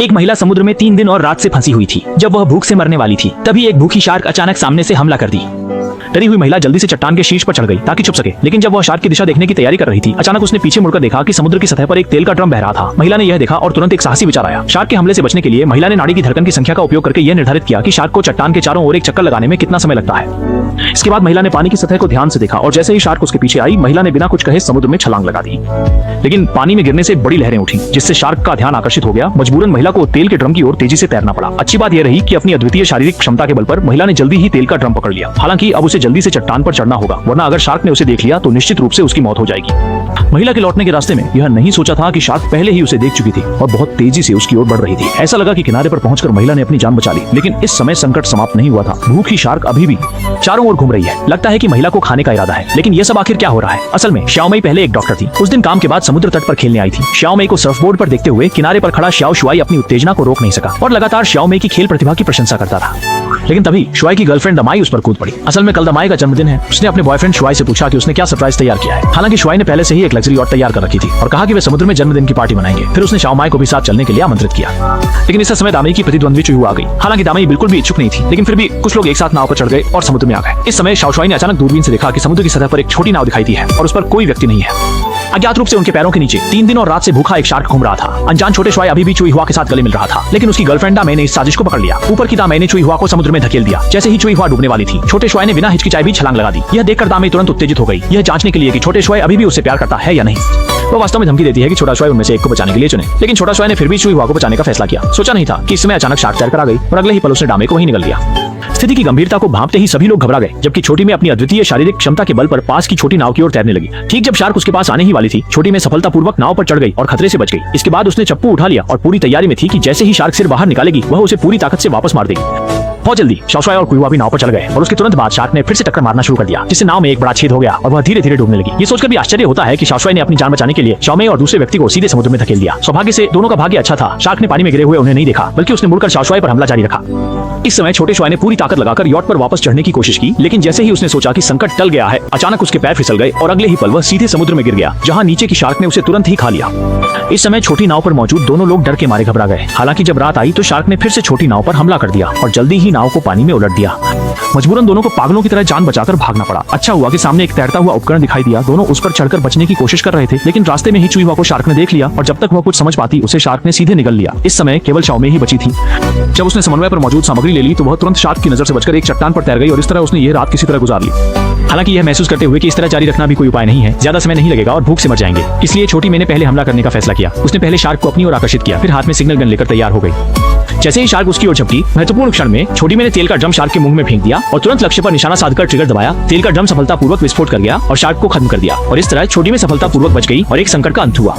एक महिला समुद्र में 3 दिन और रात से फंसी हुई थी। जब वह भूख से मरने वाली थी, तभी एक भूखी शार्क अचानक सामने से हमला कर दी। डरी हुई महिला जल्दी से चट्टान के शीर्ष पर चढ़ गई ताकि छुप सके, लेकिन जब वह शार्क की दिशा देखने की तैयारी कर रही थी, अचानक उसने पीछे मुड़कर देखा कि समुद्र की सतह पर एक तेल का ड्रम बह रहा था। महिला ने यह देखा और तुरंत एक साहसी विचार आया। शार्क के हमले से बचने के लिए महिला ने नाड़ी की धड़कन की संख्या का उपयोग करके यह निर्धारित किया कि शार्क को चट्टान के चारों ओर एक चक्कर लगाने में कितना समय लगता है। इसके बाद महिला ने पानी की सतह को ध्यान से देखा और जैसे ही शार्क उसके पीछे आई, महिला ने बिना कुछ कहे समुद्र में छलांग लगा दी। लेकिन पानी में गिरने से बड़ी लहरें उठी, जिससे शार्क का ध्यान आकर्षित हो गया। मजबूरन महिला को तेल के ड्रम की ओर तेजी से तैरना पड़ा। अच्छी बात यह रही कि अपनी अद्वितीय शारीरिक क्षमता के बल पर महिला ने जल्दी ही तेल का ड्रम पकड़ लिया। हालांकि अब उसे जल्दी से चट्टान पर चढ़ना होगा, वरना अगर शार्क ने उसे देख लिया तो निश्चित रूप से उसकी मौत हो जाएगी। महिला के लौटने के रास्ते में यह नहीं सोचा था कि शार्क पहले ही उसे देख चुकी थी और बहुत तेजी से उसकी ओर बढ़ रही थी। ऐसा लगा कि किनारे पर पहुंचकर महिला ने अपनी जान बचा ली, लेकिन इस समय संकट समाप्त नहीं हुआ था। भूखी शार्क अभी भी चारों ओर घूम रही है। लगता है कि महिला को खाने का इरादा है, लेकिन यह सब आखिर क्या हो रहा है? असल में श्याओ मई पहले एक डॉक्टर थी। उस दिन काम के बाद समुद्र तट पर खेलने आई थी। श्याओ मई को सर्फबोर्ड पर देखते हुए किनारे पर खड़ा श्याओ शुआई अपनी उत्तेजना को रोक नहीं सका और लगातार श्याओ मई की खेल प्रतिभा की प्रशंसा करता रहा। लेकिन तभी शुआई की गर्लफ्रेंड दमाई उस पर कूद पड़ी। असल में कल दमाई का जन्मदिन है। उसने अपने बॉयफ्रेंड शुआई से पूछा कि उसने क्या सरप्राइज तैयार किया है। हालांकि शुआई ने पहले से ही एक लग्जरी याcht तैयार कर रखी थी और कहा कि वे समुद्र में जन्मदिन की पार्टी मनाएंगे। फिर उसने शाओ माई को भी साथ चलने के लिए आमंत्रित किया। लेकिन इस समय दामई की प्रतिद्वंद्वी चुई आ गई। हालांकि दामई बिल्कुल भी इच्छुक नहीं थी, लेकिन फिर भी कुछ लोग एक साथ नाव पर चढ़ गए और समुद्र में आ गए। इस समय शाओ शुआई ने अचानक दूरबीन से देखा कि समुद्र की सतह पर एक छोटी नाव दिखाई दी है और उस पर कोई व्यक्ति नहीं है। अज्ञात रूप से उनके पैरों के नीचे 3 दिन और रात से भूखा एक शार्क घूम रहा था। अनजान छोटे शुआई अभी भी चुई हुआ के साथ गले मिल रहा था, लेकिन उसकी गर्लफ्रेंड दामई ने इस साजिश को पकड़ लिया। ऊपर की दामई ने चुई हुआ को समुद्र में धकेल दिया। जैसे ही चुई हुआ डूबने वाली थी, छोटे शुआई ने बिना हिचकिचाए भी छलांग लगा दी। यह देखकर दामई तुरंत उत्तेजित हो गई, यह जांचने के लिए कि छोटे शुआई अभी भी उससे प्यार करता है या नहीं। वो वास्तव में धमकी देती है कि छोटा शुआई उनमें से एक को बचाने के लिए चुने, लेकिन छोटा शुआई ने फिर भी चुई हुआ को बचाने का फैसला किया। सोचा नहीं था कि इस समय अचानक शार्क तैरकर आ गई और अगले ही पल उसने दामई को वहीं निगल लिया। स्थिति की गंभीरता को भांपते ही सभी लोग घबरा गए, जबकि छोटी में अपनी अद्वितीय शारीरिक क्षमता के बल पर पास की छोटी नाव की ओर तैरने लगी। ठीक जब शार्क उसके पास आने ही वाली थी, छोटी में सफलतापूर्वक नाव पर चढ़ गई और खतरे से बच गई। इसके बाद उसने चप्पू उठा लिया और पूरी तैयारी में थी कि जैसे ही शार्क सिर बाहर निकालेगी, वह उसे पूरी ताकत से वापस मार देगी। बहुत जल्दी शाओ शुआई और कुई हुआ भी नाव पर चढ़ गए और उसके तुरंत बाद शार्क ने फिर से टक्कर मारना शुरू कर दिया, जिससे नाव में एक बड़ा छेद हो गया और वह धीरे धीरे डूबने लगी। ये सोचकर भी आश्चर्य होता है कि शाओ शुआई ने अपनी जान बचाने के लिए शाओ मई और दूसरे व्यक्ति को सीधे समुद्र में धकेल दिया। सौभाग्य से दोनों का भाग्य अच्छा था। शार्क ने पानी में गिरे हुए उन्हें नहीं देखा, बल्कि उसने मुड़कर शाओ शुआई पर हमला जारी रखा। इस समय छोटे शुआई ने पूरी ताकत लगाकर याcht पर वापस चढ़ने की कोशिश की, लेकिन जैसे ही उसने सोचा कि संकट टल गया है, अचानक उसके पैर फिसल गए और अगले ही पल वह सीधे समुद्र में गिर गया, जहां नीचे की शार्क ने उसे तुरंत ही खा लिया। इस समय छोटी नाव पर मौजूद दोनों लोग डर के मारे घबरा गए। हालांकि जब रात आई तो शार्क ने फिर से छोटी नाव पर हमला कर दिया और जल्दी ही नाव को पानी में उलट दिया। मजबूरन दोनों को पागलों की तरह जान बचाकर भागना पड़ा। अच्छा हुआ कि सामने एक तैरता हुआ उपकरण दिखाई दिया। दोनों उस पर चढ़कर बचने की कोशिश कर रहे थे, लेकिन रास्ते में ही चुई हुआ को शार्क ने देख लिया और जब तक वह कुछ समझ पाती, उसे शार्क ने सीधे निगल लिया। इस समय केवल शाओ मई ही बची थी। जब उसने समन्वय पर मौजूद सामग्री ले ली तो वह तुरंत शार्क की नजर से बचकर एक चट्टान पर तैर गई और इस तरह उसने ये रात किसी तरह गुजार ली। हालांकि यह महसूस करते हुए कि इस तरह जारी रखना भी कोई उपाय नहीं है, ज्यादा समय नहीं लगेगा और भूख से मर जाएंगे, इसलिए छोटी मई ने पहले हमला करने का फैसला किया। उसने पहले शार्क को अपनी ओर आकर्षित किया, फिर हाथ में सिग्नल गन लेकर तैयार हो गई। जैसे ही शार्क उसकी ओर झपकी, महत्वपूर्ण क्षण में छोटी मई ने तेल का ड्रम शार्क के मुंह में फेंक दिया और तुरंत लक्ष्य पर निशाना साधकर ट्रिगर दबाया। तेल का ड्रम सफलतापूर्वक विस्फोट कर गया और शार्क को खत्म कर दिया और इस तरह छोटी मई सफलतापूर्वक बच गई और एक संकट का अंत हुआ।